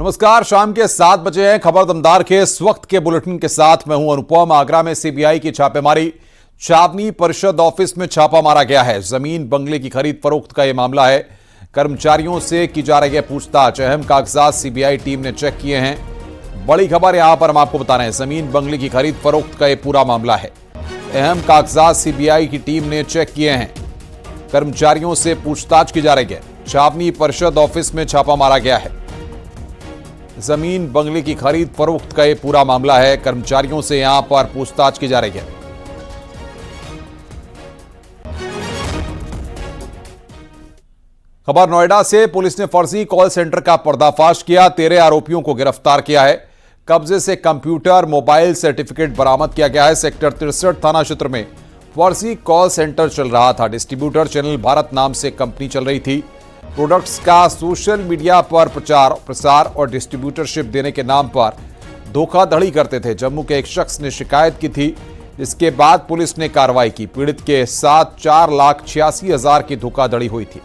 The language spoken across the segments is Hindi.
नमस्कार, शाम के 7 बजे हैं। खबर दमदार के इस वक्त के बुलेटिन के साथ मैं हूं अनुपम। आगरा में सीबीआई की छापेमारी, छावनी परिषद ऑफिस में छापा मारा गया है। जमीन बंगले की खरीद फरोख्त का यह मामला है। कर्मचारियों से की जा रही है पूछताछ। अहम कागजात सीबीआई टीम ने चेक किए हैं। बड़ी खबर यहां पर हम आपको बता रहे हैं, जमीन बंगले की खरीद फरोख्त का यह पूरा मामला है। अहम कागजात सीबीआई की टीम ने चेक किए हैं। कर्मचारियों से पूछताछ की जा रही है। छावनी परिषद ऑफिस में छापा मारा गया है। जमीन बंगले की खरीद फरोख्त का यह पूरा मामला है। कर्मचारियों से यहां पर पूछताछ की जा रही है। खबर नोएडा से, पुलिस ने फर्जी कॉल सेंटर का पर्दाफाश किया। 13 आरोपियों को गिरफ्तार किया है। कब्जे से कंप्यूटर, मोबाइल, सर्टिफिकेट बरामद किया गया है। सेक्टर 63 थाना क्षेत्र में फर्जी कॉल सेंटर चल रहा था। डिस्ट्रीब्यूटर चैनल भारत नाम से कंपनी चल रही थी। प्रोडक्ट्स का सोशल मीडिया पर प्रचार प्रसार और डिस्ट्रीब्यूटरशिप देने के नाम पर धोखाधड़ी करते थे। जम्मू के एक शख्स ने शिकायत की थी, जिसके बाद पुलिस ने कार्रवाई की। पीड़ित के साथ 4,86,000 की धोखाधड़ी हुई थी।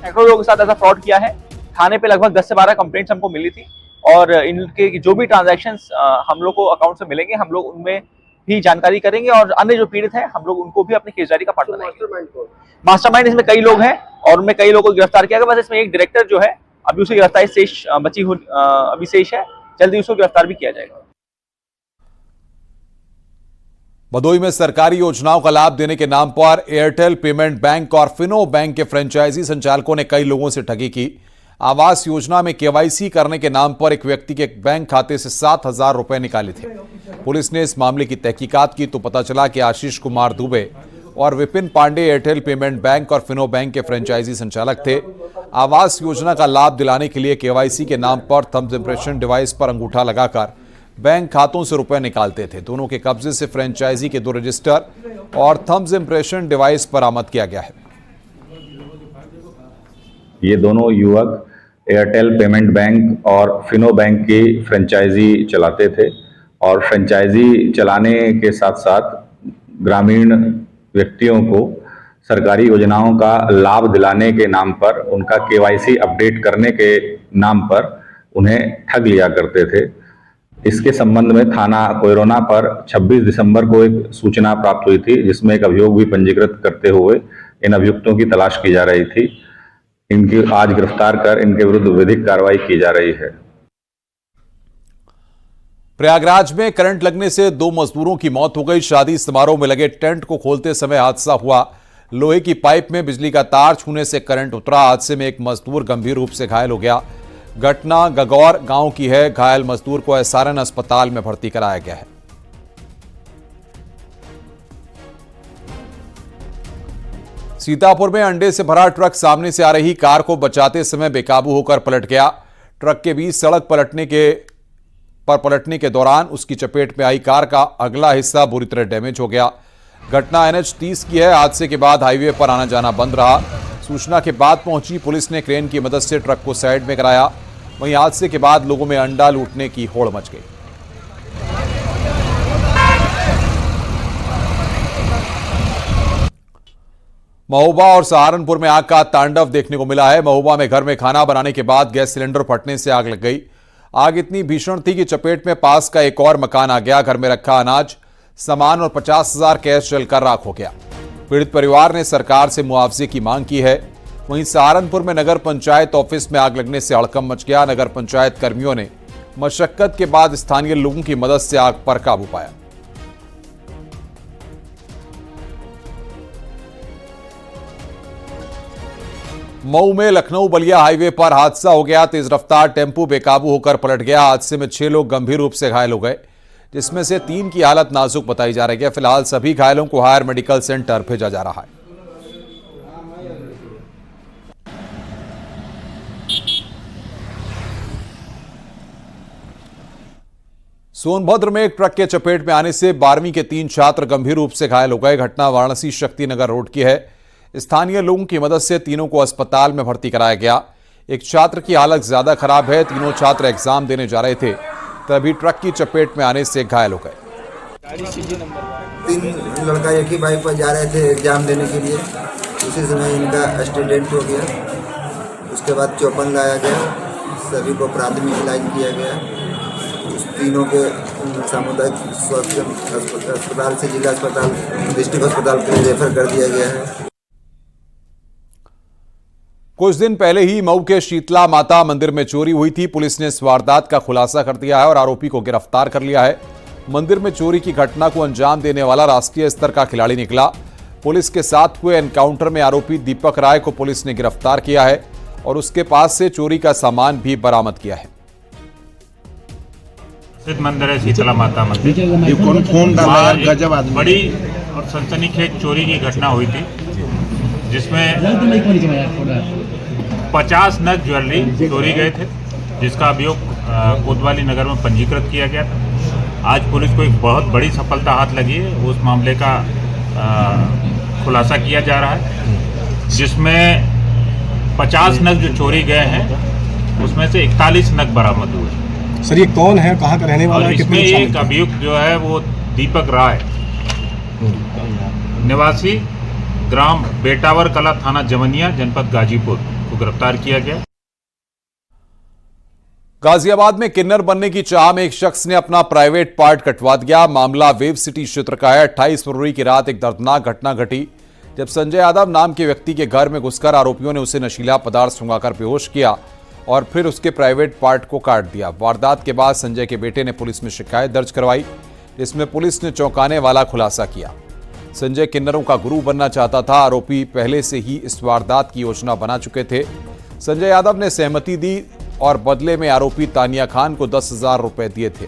सैकड़ों लोगों के साथ ऐसा फ्रॉड किया है। थाने पे लगभग 10 से 12 कंप्लेंट्स हमको मिली थी और इनके जो भी ट्रांजैक्शंस हम लोग को अकाउंट से मिलेंगे, हम लोग उनमें भी जानकारी करेंगे और अन्य जो पीड़ित हैं हम लोग उनको भी अपनी केसदारी का पार्ट बनाएंगे। मास्टरमाइंड इसमें कई लोग हैं और उनमें कई लोगों को गिरफ्तार किया गया। बस इसमें एक डायरेक्टर जो है अभी उसकी गिरफ्तारी शेष अभी शेष है। जल्दी उसको गिरफ्तार भी किया जाएगा। भदोई में सरकारी योजनाओं का लाभ देने के नाम पर एयरटेल पेमेंट बैंक और फिनो बैंक के फ्रेंचाइजी संचालकों ने कई लोगों से ठगी की। आवास योजना में केवाईसी करने के नाम पर एक व्यक्ति के बैंक खाते से 7,000 रुपए निकाले थे। पुलिस ने इस मामले की तहकीकात की तो पता चला कि आशीष कुमार दुबे और विपिन पांडे एयरटेल पेमेंट बैंक और फिनो बैंक के फ्रेंचाइजी संचालक थे। आवास योजना का लाभ दिलाने के लिए केवाईसी के नाम पर थंब्स इंप्रेशन डिवाइस पर अंगूठा लगाकर बैंक खातों से रुपए निकालते थे। दोनों के कब्जे से फ्रेंचाइजी के 2 रजिस्टर और थंब्स इंप्रेशन डिवाइस बरामद किया गया है। ये दोनों युवक एयरटेल पेमेंट बैंक और फिनो बैंक की फ्रेंचाइजी चलाते थे और फ्रेंचाइजी चलाने के साथ साथ ग्रामीण व्यक्तियों को सरकारी योजनाओं का लाभ दिलाने के नाम पर, उनका केवाईसी अपडेट करने के नाम पर उन्हें ठग लिया करते थे। इसके संबंध में थाना कोयरोना पर 26 दिसंबर को एक सूचना प्राप्त हुई थी, जिसमें एक अभियोग भी पंजीकृत करते हुए इन अभियुक्तों की तलाश की जा रही थी। इनकी आज गिरफ्तार कर इनके विरुद्ध विधिक कार्रवाई की जा रही है। प्रयागराज में करंट लगने से 2 मजदूरों की मौत हो गई। शादी समारोह में लगे टेंट को खोलते समय हादसा हुआ। लोहे की पाइप में बिजली का तार छूने से करंट उतरा। हादसे में एक मजदूर गंभीर रूप से घायल हो गया। घटना गगौर गांव की है। घायल मजदूर को एसआरएन अस्पताल में भर्ती कराया गया है। सीतापुर में अंडे से भरा ट्रक सामने से आ रही कार को बचाते समय बेकाबू होकर पलट गया। ट्रक के बीच सड़क पलटने के दौरान उसकी चपेट में आई कार का अगला हिस्सा बुरी तरह डैमेज हो गया। घटना NH 30 की है। हादसे के बाद हाईवे पर आना जाना बंद रहा। सूचना के बाद पहुंची पुलिस ने क्रेन की मदद से ट्रक को साइड में कराया। वहीं हादसे के बाद लोगों में अंडा लूटने की होड़ मच गई। महोबा और सहारनपुर में आग का तांडव देखने को मिला है। महोबा में घर में खाना बनाने के बाद गैस सिलेंडर फटने से आग लग गई। आग इतनी भीषण थी कि चपेट में पास का एक और मकान आ गया। घर में रखा अनाज, सामान और 50,000 कैश जलकर राख हो गया। पीड़ित परिवार ने सरकार से मुआवजे की मांग की है। वहीं सहारनपुर में नगर पंचायत ऑफिस में आग लगने से हड़कंप मच गया। नगर पंचायत कर्मियों ने मशक्कत के बाद स्थानीय लोगों की मदद से आग पर काबू पाया। मऊ में लखनऊ बलिया हाईवे पर हादसा हो गया। तेज रफ्तार टेंपू बेकाबू होकर पलट गया। हादसे में 6 लोग गंभीर रूप से घायल हो गए, जिसमें से 3 की हालत नाजुक बताई जा रही है। फिलहाल सभी घायलों को हायर मेडिकल सेंटर भेजा जा रहा है। सोनभद्र में एक ट्रक के चपेट में आने से 12वीं के 3 छात्र गंभीर रूप से घायल हो गए। घटना वाराणसी शक्तिनगर रोड की है। स्थानीय लोगों की मदद से तीनों को अस्पताल में भर्ती कराया गया। एक छात्र की हालत ज्यादा खराब है। तीनों छात्र एग्जाम देने जा रहे थे, तभी ट्रक की चपेट में आने से घायल हो गए। 3 लड़का एक ही बाइक पर जा रहे थे एग्जाम देने के लिए। उसी समय इनका एक्सीडेंट हो गया। उसके बाद चौपन लाया गया। सभी को प्राथमिक इलाज किया गया। उस तीनों के सामुदायिक स्वास्थ्य अस्पताल से जिला अस्पताल, डिस्ट्रिक्ट अस्पताल के लिए रेफर कर दिया गया है। कुछ दिन पहले ही मऊ के शीतला माता मंदिर में चोरी हुई थी। पुलिस ने इस वारदात का खुलासा कर दिया है और आरोपी को गिरफ्तार कर लिया है। मंदिर में चोरी की घटना को अंजाम देने वाला राष्ट्रीय स्तर का खिलाड़ी निकला। पुलिस के साथ हुए एनकाउंटर में आरोपी दीपक राय को पुलिस ने गिरफ्तार किया है और उसके पास से चोरी का सामान भी बरामद किया है। प्रसिद्ध मंदिर है शीतला माता मंदिर। ये कौन डाला है? गजब आदमी। बड़ी और सनसनीखेज चोरी की घटना हुई थी, जिसमें 50 नग ज्वेलरी चोरी गए थे, जिसका अभियोग कोतवाली नगर में पंजीकृत किया गया था। आज पुलिस को एक बहुत बड़ी सफलता हाथ लगी है। उस मामले का खुलासा किया जा रहा है, जिसमें 50 नग जो चोरी गए हैं उसमें से 41 नग बरामद हुए। सर ये कौन है, कहाँ का रहने वाला और है? इसमें एक अभियुक्त जो है वो दीपक राय निवासी ग्राम बेटावर कला, थाना जमनिया, जनपद गाजीपुर को गिरफ्तार किया गया। गाजियाबाद में किन्नर बनने की चाह में एक शख्स ने अपना प्राइवेट पार्ट कटवा दिया। मामला वेव सिटी क्षेत्र का है। 28 फरवरी की रात एक दर्दनाक घटना घटी जब संजय यादव नाम के व्यक्ति के घर में घुसकर आरोपियों ने उसे नशीला पदार्थ सुंघाकर बेहोश किया और फिर उसके प्राइवेट पार्ट को काट दिया। वारदात के बाद संजय के बेटे ने पुलिस में शिकायत दर्ज करवाई, जिसमें पुलिस ने चौंकाने वाला खुलासा किया। संजय किन्नरों का गुरु बनना चाहता था। आरोपी पहले से ही इस वारदात की योजना बना चुके थे। संजय यादव ने सहमति दी और बदले में आरोपी तानिया खान को 10,000 रुपए दिए थे।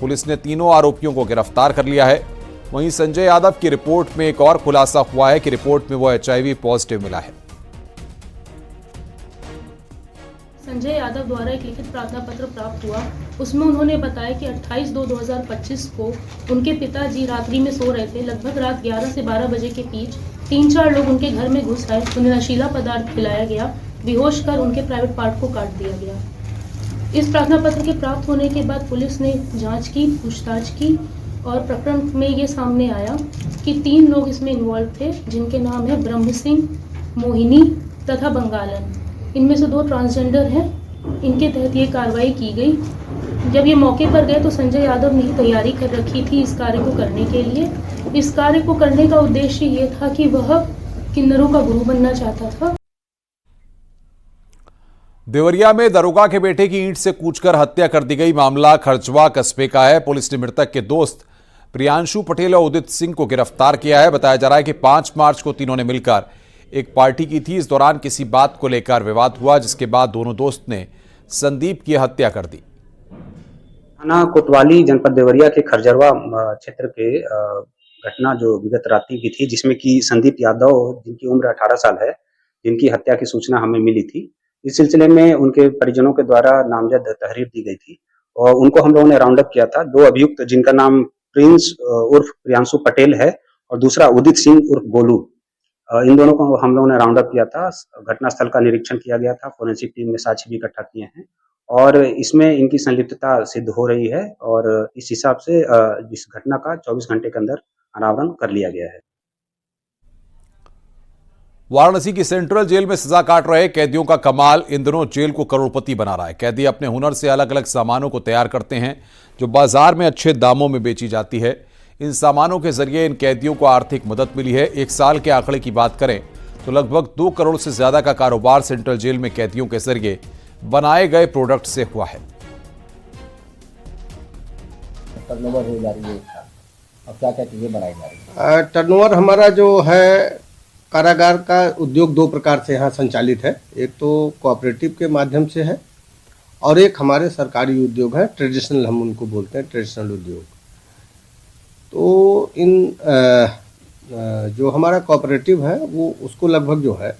पुलिस ने तीनों आरोपियों को गिरफ्तार कर लिया है। वहीं संजय यादव की रिपोर्ट में एक और खुलासा हुआ है कि रिपोर्ट में वो HIV पॉजिटिव मिला है। संजय यादव द्वारा एक लिखित प्रार्थना पत्र प्राप्त हुआ। उसमें उन्होंने बताया कि 28/2/2025 को उनके पिताजी रात्रि में सो रहे थे। लगभग रात 11 से 12 बजे के बीच 3-4 लोग उनके घर में घुस आए। उन्हें नशीला पदार्थ खिलाया गया, बेहोश कर उनके प्राइवेट पार्ट को काट दिया गया। इस प्रार्थना पत्र के प्राप्त होने के बाद पुलिस ने जांच की, पूछताछ की और प्रकरण में ये सामने आया कि 3 लोग इसमें इन्वॉल्व थे, जिनके नाम है ब्रह्म सिंह, मोहिनी तथा बंगालन। इनमें से 2 ट्रांसजेंडर हैं। इनके तहत ये कार्रवाई की गई। जब ये मौके पर गए तो संजय यादव ने तैयारी कर रखी थी इस कार्य को करने के लिए। इस कार्य को करने का उद्देश्य ये था कि वह किन्नरों का गुरु बनना चाहता था। देवरिया में दरोगा के बेटे की ईंट से कूचकर हत्या कर दी गई। मामला खरचवा कस्बे का है। पुलिस ने मृतक के दोस्त प्रियांशु पटेल और उदित सिंह को गिरफ्तार किया है। बताया जा रहा है कि 5 मार्च को तीनों ने मिलकर एक पार्टी की थी। इस दौरान किसी बात को लेकर विवाद हुआ, जिसके बाद दोनों दोस्त ने संदीप की हत्या कर दी। थाना कोतवाली, जनपद देवरिया के खरजरवा क्षेत्र के घटना जो विगत रात्रि की थी, जिसमें कि संदीप यादव, जिनकी उम्र 18 साल है, जिनकी हत्या की सूचना हमें मिली थी। इस सिलसिले में उनके परिजनों के द्वारा नामजद तहरीर दी गई थी और उनको हम लोगों ने राउंड अप किया था। 2 अभियुक्त, जिनका नाम प्रिंस उर्फ प्रियांशु पटेल है और दूसरा उदित सिंह उर्फ गोलू, इन दोनों को हम लोगों ने राउंड अप किया था। घटनास्थल का निरीक्षण किया गया था। फोरेंसिक टीम ने साक्ष्य भी इकट्ठा किए हैं और इसमें इनकी संलिप्तता सिद्ध हो रही है और इस हिसाब से इस घटना का 24 घंटे के अंदर अनावरण कर लिया गया है। वाराणसी की सेंट्रल जेल में सजा काट रहे कैदियों का कमाल इन दिनों जेल को करोड़पति बना रहा है। कैदी अपने हुनर से अलग अलग सामानों को तैयार करते हैं जो बाजार में अच्छे दामों में बेची जाती है। इन सामानों के जरिए इन कैदियों को आर्थिक मदद मिली है। 1 साल के आंकड़े की बात करें तो लगभग 2 करोड़ से ज्यादा का कारोबार सेंट्रल जेल में कैदियों के जरिए बनाए गए प्रोडक्ट से हुआ है। टर्नओवर हो जा रही है और क्या क्या चीजें बनाई जा रही है? टर्नओवर हमारा जो है कारागार का उद्योग 2 प्रकार से यहाँ संचालित है। एक तो कोऑपरेटिव के माध्यम से है और एक हमारे सरकारी उद्योग है, ट्रेडिशनल हम उनको बोलते हैं, ट्रेडिशनल उद्योग। तो इन जो हमारा कोऑपरेटिव है वो उसको लगभग जो है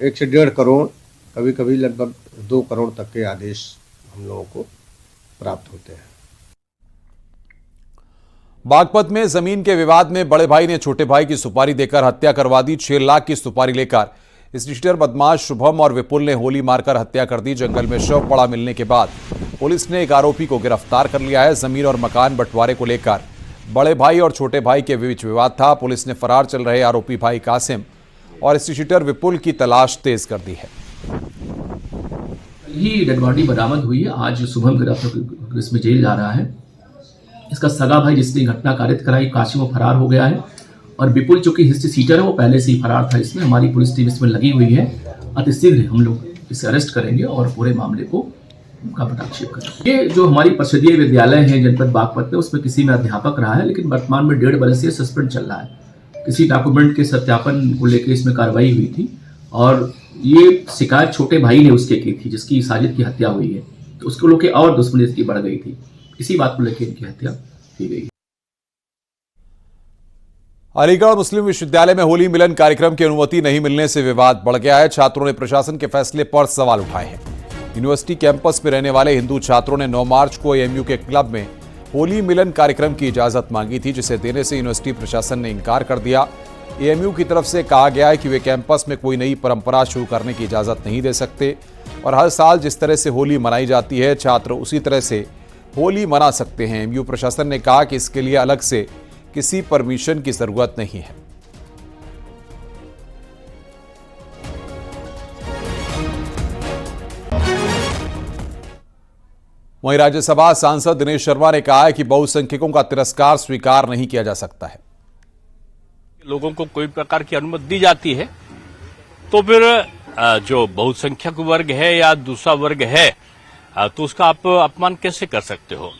1 से 1.5 करोड़, कभी कभी लगभग 2 करोड़ तक के आदेश हम लोगों को प्राप्त होते हैं। बागपत में जमीन के विवाद में बड़े भाई ने छोटे भाई की सुपारी देकर हत्या करवा दी। 6 लाख की सुपारी लेकर स्टीटर बदमाश शुभम और विपुल ने गोली मारकर हत्या कर दी। जंगल में शव पड़ा मिलने के बाद पुलिस ने एक आरोपी को गिरफ्तार कर लिया है। जमीन और मकान बंटवारे को लेकर बड़े भाई और छोटे भाई के बीच विवाद था। पुलिस ने फरार चल रहे आरोपी भाई कासिम और स्टीटर विपुल की तलाश तेज कर दी है। ही डेड बॉडी बरामद हुई है। आज शुभम गिरफ्तार इसमें जेल जा रहा है। इसका सगा भाई जिसने घटना कारित कराई काशी में फरार हो गया है और विपुल जो कि हिस्ट्री सीटर है वो पहले से ही फरार था। इसमें हमारी पुलिस टीम इसमें लगी हुई है। अतिशीघ्र हम लोग इसे अरेस्ट करेंगे और पूरे मामले को का पटाक्षेप करेंगे। ये जो हमारी परिषदीय विद्यालय है जनपद बागपत में, उसमें किसी में अध्यापक रहा है, लेकिन वर्तमान में 1.5 वर्ष से सस्पेंड चल रहा है। किसी डॉक्यूमेंट के सत्यापन को लेकर इसमें कार्रवाई हुई थी और ये शिकायत छोटे भाई ने उसके की थी जिसकी साजिद की हत्या हुई है, तो उसको लोग और दुश्मनी इसकी बढ़ गई थी। इसी बात को लेकर इनकी हत्या की गई। अलीगढ़ मुस्लिम विश्वविद्यालय में होली मिलन कार्यक्रम की अनुमति नहीं मिलने से विवाद बढ़ गया है। छात्रों ने प्रशासन के फैसले पर सवाल उठाए हैं। यूनिवर्सिटी कैंपस में रहने वाले हिंदू छात्रों ने 9 मार्च को एएमयू के क्लब में होली मिलन कार्यक्रम की इजाजत मांगी थी, जिसे देने से यूनिवर्सिटी प्रशासन ने इनकार कर दिया। एएमयू की तरफ से कहा गया है कि वे कैंपस में कोई नई परंपरा शुरू करने की इजाजत नहीं दे सकते और हर साल जिस तरह से होली मनाई जाती है छात्र उसी तरह से होली मना सकते हैं। एएमयू प्रशासन ने कहा कि इसके लिए अलग से किसी परमिशन की जरूरत नहीं है। वहीं राज्यसभा सांसद दिनेश शर्मा ने कहा है कि बहुसंख्यकों का तिरस्कार स्वीकार नहीं किया जा सकता है। लोगों को कोई प्रकार की अनुमति दी जाती है तो फिर जो बहुसंख्यक वर्ग है या दूसरा वर्ग है तो उसका आप अपमान कैसे कर सकते हो।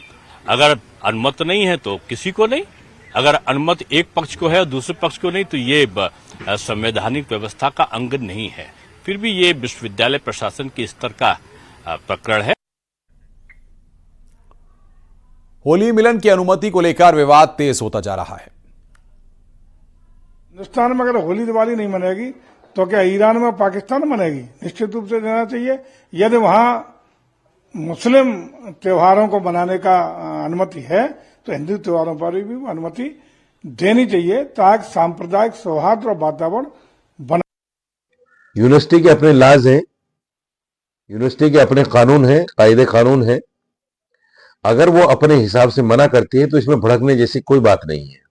अगर अनुमति नहीं है तो किसी को नहीं, अगर अनुमति एक पक्ष को है और दूसरे पक्ष को नहीं तो ये संवैधानिक व्यवस्था का अंग नहीं है। फिर भी ये विश्वविद्यालय प्रशासन के स्तर का प्रकरण है। होली मिलन की अनुमति को लेकर विवाद तेज होता जा रहा है। हिंदुस्तान में अगर होली दिवाली नहीं मनेगी तो क्या ईरान में पाकिस्तान मनेगी? निश्चित रूप से देना चाहिए। यदि वहां मुस्लिम त्योहारों को मनाने का अनुमति है तो हिंदू त्योहारों पर भी अनुमति देनी चाहिए ताकि सांप्रदायिक सौहार्द और वातावरण बना। यूनिवर्सिटी के अपने लाज हैं, यूनिवर्सिटी के अपने कानून हैं, कायदे कानून हैं। अगर वो अपने हिसाब से मना करती है तो इसमें भड़कने जैसी कोई बात नहीं है।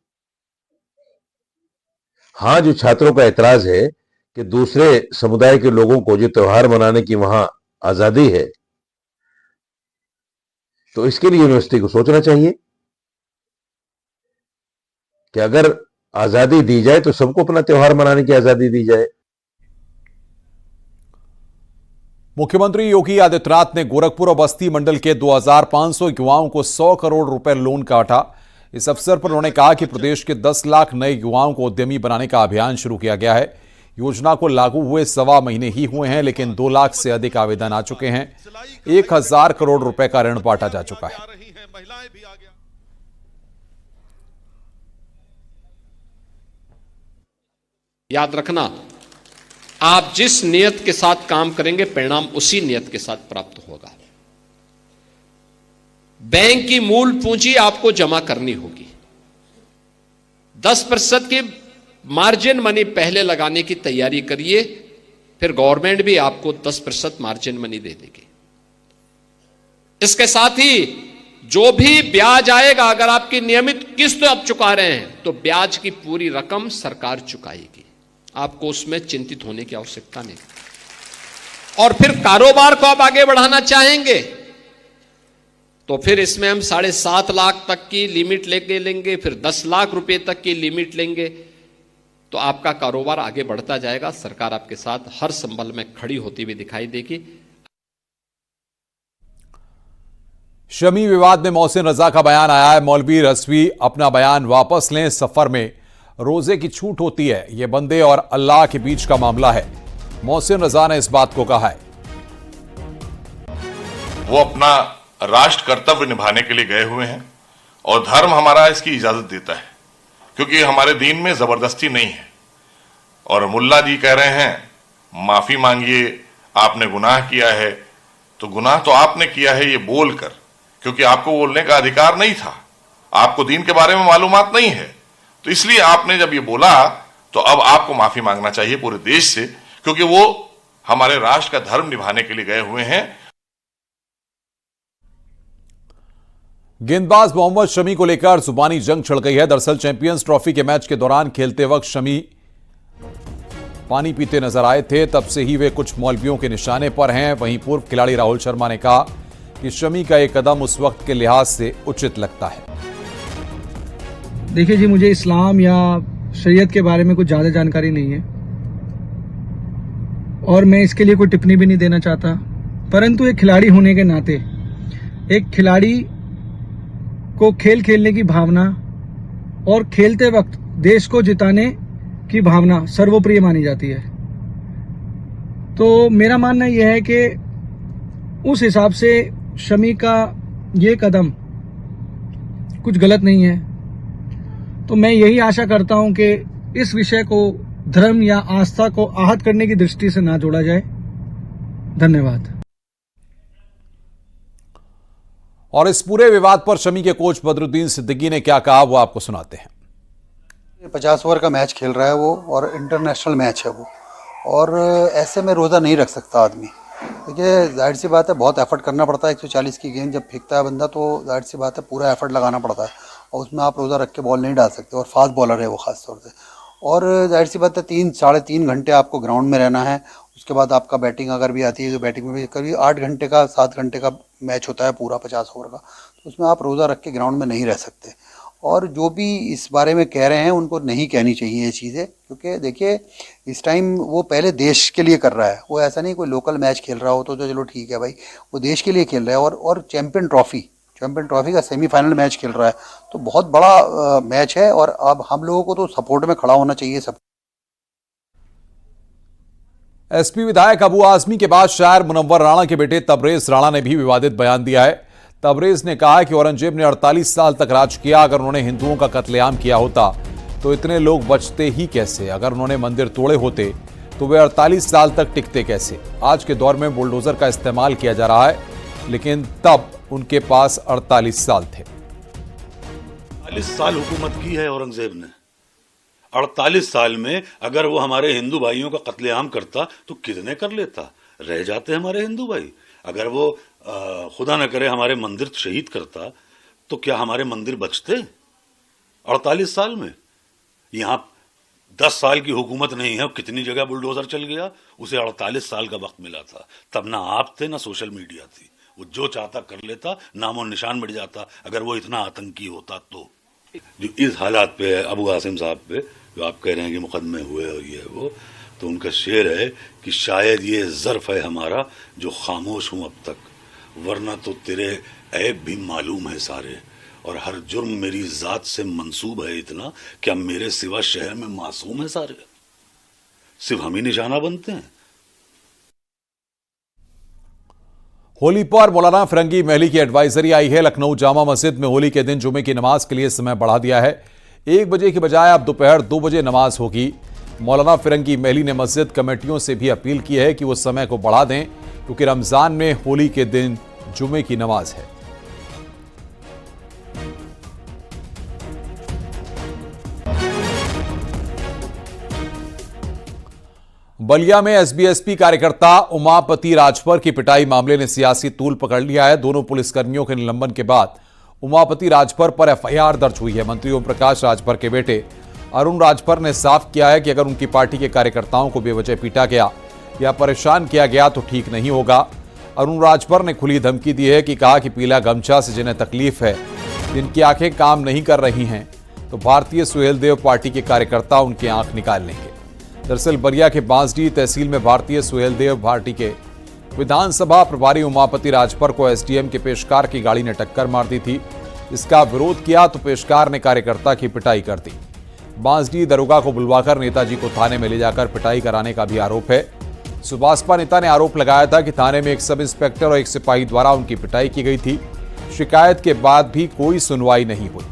हाँ, जो छात्रों का एतराज है कि दूसरे समुदाय के लोगों को जो त्योहार मनाने की वहां आजादी है, तो इसके लिए यूनिवर्सिटी को सोचना चाहिए कि अगर आजादी दी जाए तो सबको अपना त्योहार मनाने की आजादी दी जाए। मुख्यमंत्री योगी आदित्यनाथ ने गोरखपुर और बस्ती मंडल के 2500 युवाओं को 100 करोड़ रुपए लोन काटा। इस अवसर पर उन्होंने कहा कि प्रदेश के 10 लाख नए युवाओं को उद्यमी बनाने का अभियान शुरू किया गया है। योजना को लागू हुए 1.25 महीने ही हुए हैं, लेकिन 2 लाख से अधिक आवेदन आ चुके हैं। 1000 करोड़ रुपए का ऋण बांटा जा चुका है। याद रखना, आप जिस नियत के साथ काम करेंगे परिणाम उसी नियत के साथ प्राप्त होगा। बैंक की मूल पूंजी आपको जमा करनी होगी। 10% की मार्जिन मनी पहले लगाने की तैयारी करिए, फिर गवर्नमेंट भी आपको 10% मार्जिन मनी दे देगी। इसके साथ ही जो भी ब्याज आएगा, अगर आपकी नियमित किस्त आप चुका रहे हैं तो ब्याज की पूरी रकम सरकार चुकाएगी। आपको उसमें चिंतित होने की आवश्यकता नहीं। और फिर कारोबार को आप आगे बढ़ाना चाहेंगे तो फिर इसमें हम 7.5 लाख तक की लिमिट लेंगे, फिर 10 लाख रुपए तक की लिमिट लेंगे, तो आपका कारोबार आगे बढ़ता जाएगा। सरकार आपके साथ हर संबल में खड़ी होती हुई दिखाई देगी। शमी विवाद में मोहसिन रजा का बयान आया है। मौलवी रजवी अपना बयान वापस लें। सफर में रोजे की छूट होती है, यह बंदे और अल्लाह के बीच का मामला है। मोहसिन रजा ने इस बात को कहा है। वो अपना राष्ट्र कर्तव्य निभाने के लिए गए हुए हैं और धर्म हमारा इसकी इजाजत देता है, क्योंकि हमारे दीन में जबरदस्ती नहीं है। और मुल्ला जी कह रहे हैं माफी मांगिए, आपने गुनाह किया है, तो गुनाह तो आपने किया है ये बोलकर, क्योंकि आपको बोलने का अधिकार नहीं था, आपको दीन के बारे में मालूमात नहीं है, तो इसलिए आपने जब ये बोला तो अब आपको माफी मांगना चाहिए पूरे देश से, क्योंकि वो हमारे राष्ट्र का धर्म निभाने के लिए गए हुए हैं। गेंदबाज मोहम्मद शमी को लेकर जुबानी जंग छिड़ गई है। दरअसल चैंपियंस ट्रॉफी के मैच के दौरान खेलते वक्त शमी पानी पीते नजर आए थे। तब से ही वे कुछ मौलवियों के निशाने पर हैं। वहीं पूर्व खिलाड़ी राहुल शर्मा ने कहा कि शमी का ये कदम उस वक्त के लिहाज से उचित लगता है। देखिए जी, मुझे इस्लाम या शरीयत के बारे में कुछ ज़्यादा जानकारी नहीं है और मैं इसके लिए कोई टिप्पणी भी नहीं देना चाहता, परंतु एक खिलाड़ी होने के नाते एक खिलाड़ी को खेल खेलने की भावना और खेलते वक्त देश को जिताने की भावना सर्वोप्रिय मानी जाती है। तो मेरा मानना यह है कि उस हिसाब से शमी का ये कदम कुछ गलत नहीं है। तो मैं यही आशा करता हूं कि इस विषय को धर्म या आस्था को आहत करने की दृष्टि से ना जोड़ा जाए। धन्यवाद। और इस पूरे विवाद पर शमी के कोच बदरुद्दीन सिद्दीकी ने क्या कहा, वो आपको सुनाते हैं। 50 ओवर का मैच खेल रहा है वो, और इंटरनेशनल मैच है वो, और ऐसे में रोज़ा नहीं रख सकता आदमी। देखिए, जाहिर सी बात है, बहुत एफर्ट करना पड़ता है। 140 की गेंद जब फेंकता है बंदा तो जाहिर सी बात है पूरा एफर्ट लगाना पड़ता है, और उसमें आप रोज़ा रख के बॉल नहीं डाल सकते, और फास्ट बॉलर है वो ख़ास तौर से। और जाहिर सी बात है 3-3.5 घंटे आपको ग्राउंड में रहना है। उसके बाद आपका बैटिंग अगर भी आती है तो बैटिंग में भी करीब 8 घंटे का 7 घंटे का मैच होता है पूरा 50 ओवर का, तो उसमें आप रोज़ा रख के ग्राउंड में नहीं रह सकते। और जो भी इस बारे में कह रहे हैं उनको नहीं कहनी चाहिए ये चीज़ें, क्योंकि देखिए इस टाइम वो पहले देश के लिए कर रहा है। वो ऐसा नहीं कोई लोकल मैच खेल रहा हो तो चलो ठीक है भाई, वो देश के लिए खेल रहा है, और चैम्पियन ट्रॉफी का सेमीफाइनल मैच खेल रहा है, तो बहुत बड़ा मैच है। और अब हम लोगों को तो सपोर्ट में खड़ा होना चाहिए सब। एसपी विधायक अबू आजमी के बाद शायर मुनव्वर राणा के बेटे तबरेज राणा ने भी विवादित बयान दिया है। तबरेज ने कहा कि औरंगजेब ने 48 साल तक राज किया। अगर उन्होंने हिंदुओं का कत्लेआम किया होता तो इतने लोग बचते ही कैसे? अगर उन्होंने मंदिर तोड़े होते तो वे 48 साल तक टिकते कैसे? आज के दौर में बुलडोजर का इस्तेमाल किया जा रहा है, लेकिन तब उनके पास 48 साल थे। 48 साल हुकूमत की है औरंगजेब ने। 48 साल में अगर वो हमारे हिंदू भाइयों का कत्लेआम करता तो कितने कर लेता? रह जाते हमारे हिंदू भाई। अगर वो खुदा न करे हमारे मंदिर शहीद करता तो क्या हमारे मंदिर बचते? 48 साल में यहाँ 10 साल की हुकूमत नहीं है, कितनी जगह बुलडोजर चल गया। उसे 48 साल का वक्त मिला था, तब ना आप थे ना सोशल मीडिया थी। वो जो चाहता कर लेता, नामो निशान मिट जाता। अगर वो इतना आतंकी होता तो जो इस हालात पे है अबू आसिम साहब पे, जो आप कह रहे हैं कि मुकदमे हुए और ये वो, तो उनका शेर है कि शायद ये ज़र्फ है हमारा जो खामोश हूं अब तक, वरना तो तेरे ऐब भी मालूम है सारे, और हर जुर्म मेरी जात से मंसूब है इतना, क्या मेरे सिवा शहर में मासूम है सारे? सिर्फ हम ही निशाना बनते हैं। होली पर मौलाना फिरंगी महली की एडवाइजरी आई है। लखनऊ जामा मस्जिद में होली के दिन जुमे की नमाज के लिए समय बढ़ा दिया है। 1 बजे की बजाय अब दोपहर 2 बजे नमाज होगी। मौलाना फिरंगी महली ने मस्जिद कमेटियों से भी अपील की है कि वो समय को बढ़ा दें, क्योंकि रमजान में होली के दिन जुमे की नमाज है। बलिया में एसबीएसपी कार्यकर्ता उमापति राजभर की पिटाई मामले ने सियासी तूल पकड़ लिया है। दोनों पुलिसकर्मियों के निलंबन के बाद उमापति राजभर पर एफआईआर दर्ज हुई है। मंत्री ओम प्रकाश राजभर के बेटे अरुण राजभर ने साफ किया है कि अगर उनकी पार्टी के कार्यकर्ताओं को बेवजह पीटा गया या परेशान किया गया तो ठीक नहीं होगा। अरुण राजभर ने खुली धमकी दी है कि कहा कि पीला गमछा से जिन्हें तकलीफ है, जिनकी आंखें काम नहीं कर रही हैं, तो भारतीय सुहेलदेव पार्टी के कार्यकर्ता उनकी आंख निकाल लेंगे। दरअसल बलिया के बांसडीह तहसील में भारतीय सुहेलदेव पार्टी के विधानसभा प्रभारी उमापति राजभर को एसडीएम के पेशकार की गाड़ी ने टक्कर मार दी थी। इसका विरोध किया तो पेशकार ने कार्यकर्ता की पिटाई कर दी। बांसडीह दरोगा को बुलवाकर नेताजी को थाने में ले जाकर पिटाई कराने का भी आरोप है। सुभाषपा नेता ने आरोप लगाया था कि थाने में एक सब इंस्पेक्टर और एक सिपाही द्वारा उनकी पिटाई की गई थी। शिकायत के बाद भी कोई सुनवाई नहीं हुई।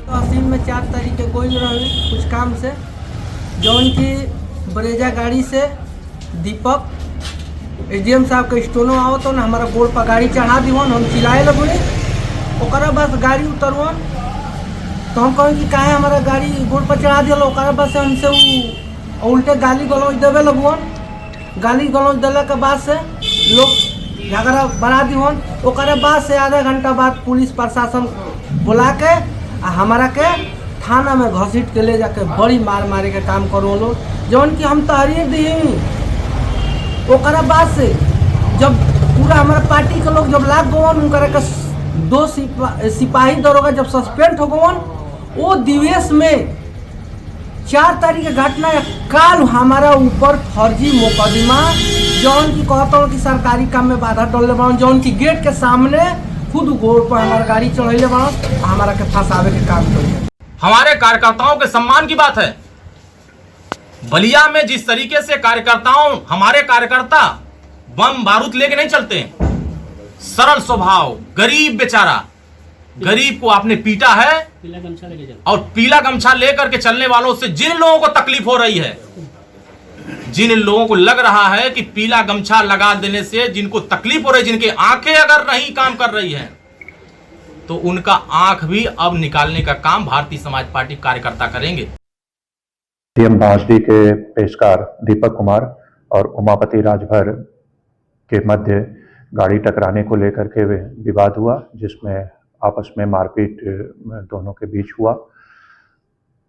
तहसील में 4 तारीख के कोई रही कुछ काम से जो उनकी बरेजा गाड़ी से दीपक एसडीएम साहब के स्टोनो आओ तो ना हमारा गोड़ पर गाड़ी चढ़ा दीवन, हम चिल्लाए लगुनी। ओकरा बस गाड़ी उतरवन तो हम कहें कि काहे हमारा गाड़ी गोड़ पर चढ़ा दिया। ओकरा बस हमसे उल्टे गाली गलौज देवे लगुन। गाली गलौज दिला के बाद से लोग झगड़ा बढ़ा दीवन। ओकरा बाद से आधा घंटा बाद पुलिस प्रशासन बुला के हमारा के थाना में घसीट के ले जाके बड़ी मार मारे के काम करो लो, जौन कि हम तहरीर दी। ओकरा बाद से जब पूरा हमारा पार्टी के लोग जब लाग गवन, उनका के 2 सिपाही दरोगा जब सस्पेंड हो गवन, वो दिवेश में 4 तारीख के घटना काल हमारा ऊपर फर्जी मुकदमा जौन की कहता हूँ कि सरकारी काम में बाधा डालने बना, जौन की गेट के सामने खुद गोड़ पर हमारा गाड़ी चढ़ैले बना, हमारा के फंसावे के काम कर। हमारे कार्यकर्ताओं के सम्मान की बात है। बलिया में जिस तरीके से हमारे कार्यकर्ता बम बारूद लेके नहीं चलते, सरल स्वभाव, गरीब बेचारा, गरीब को आपने पीटा है और पीला गमछा लेकर के चलने वालों से जिन लोगों को तकलीफ हो रही है, जिन लोगों को लग रहा है कि पीला गमछा लगा देने से जिनको तकलीफ हो रही है, जिनकी आंखें अगर नहीं काम कर रही हैं, तो उनका आंख भी अब निकालने का काम भारतीय समाज पार्टी कार्यकर्ता करेंगे। सीएम भाजपा के पेशकार दीपक कुमार और उमापति राजभर के मध्य गाड़ी टकराने को लेकर के विवाद हुआ, जिसमें आपस में मारपीट दोनों के बीच हुआ।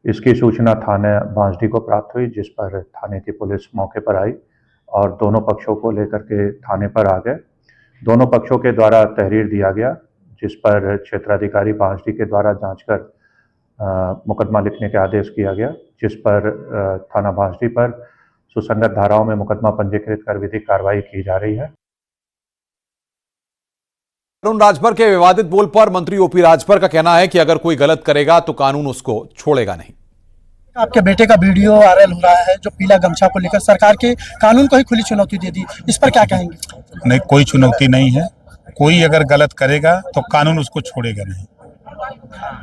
इसकी सूचना थाना बांसडी को प्राप्त हुई, जिस पर थाने की पुलिस मौके पर आई और दोनों पक्षों को लेकर के थाने पर आ गए। दोनों पक्षों के द्वारा तहरीर दिया गया, जिस पर क्षेत्राधिकारी बांसडी के द्वारा जांच कर मुकदमा लिखने के आदेश किया गया, जिस पर थाना बांसडी पर सुसंगत धाराओं में मुकदमा पंजीकृत कर विधिक कार्रवाई की जा रही है। अरुण राजभर के विवादित बोल पर मंत्री ओपी राजभर का कहना है कि अगर कोई गलत करेगा तो कानून उसको छोड़ेगा नहीं। आपके बेटे का वीडियो वायरल हो रहा है जो पीला गमछा को लेकर सरकार के कानून को ही खुली चुनौती दे दी, इस पर क्या कहेंगे? नहीं, कोई चुनौती नहीं है। कोई अगर गलत करेगा तो कानून उसको छोड़ेगा नहीं।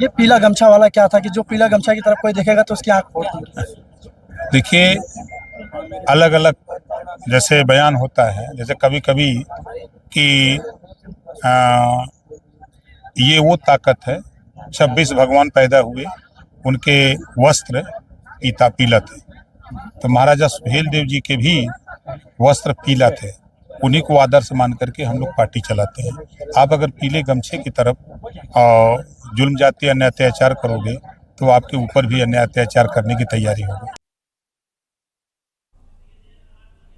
ये पीला गमछा वाला क्या था कि जो पीला गमछा की तरफ कोई देखेगा तो उसकी आंख फोड़ देंगे? देखिए, अलग अलग जैसे बयान होता है, जैसे कभी कभी कि ये वो ताकत है, 26 भगवान पैदा हुए, उनके वस्त्र पीता पीला थे, तो महाराजा सुहेल देव जी के भी वस्त्र पीला थे। उन्हीं को आदर्श मान करके हम लोग पार्टी चलाते हैं। आप अगर पीले गमछे की तरफ जुल्म जाति अन्य अत्याचार करोगे तो आपके ऊपर भी अन्य अत्याचार करने की तैयारी होगी।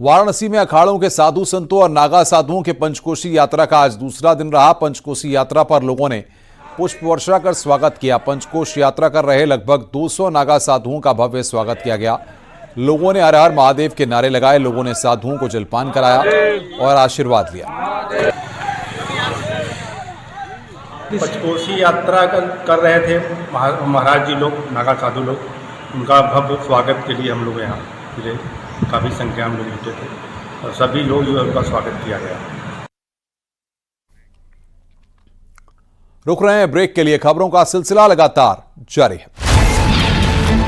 वाराणसी में अखाड़ों के साधु संतों और नागा साधुओं के पंचकोशी यात्रा का आज दूसरा दिन रहा। पंचकोशी यात्रा पर लोगों ने पुष्प वर्षा कर स्वागत किया। पंचकोश यात्रा कर रहे लगभग 200 नागा साधुओं का भव्य स्वागत किया गया। लोगों ने हर हर महादेव के नारे लगाए। लोगों ने साधुओं को जलपान कराया और आशीर्वाद लिया। पंचकोशी यात्रा कर रहे थे महाराज जी लोग, नागा साधु लोग, उनका भव्य स्वागत के लिए हम लोग यहाँ मिले। काफ़ी संख्या में लोग जुटे थे और सभी लोग जो उनका स्वागत किया गया। रुक रहे हैं ब्रेक के लिए। खबरों का सिलसिला लगातार जारी है।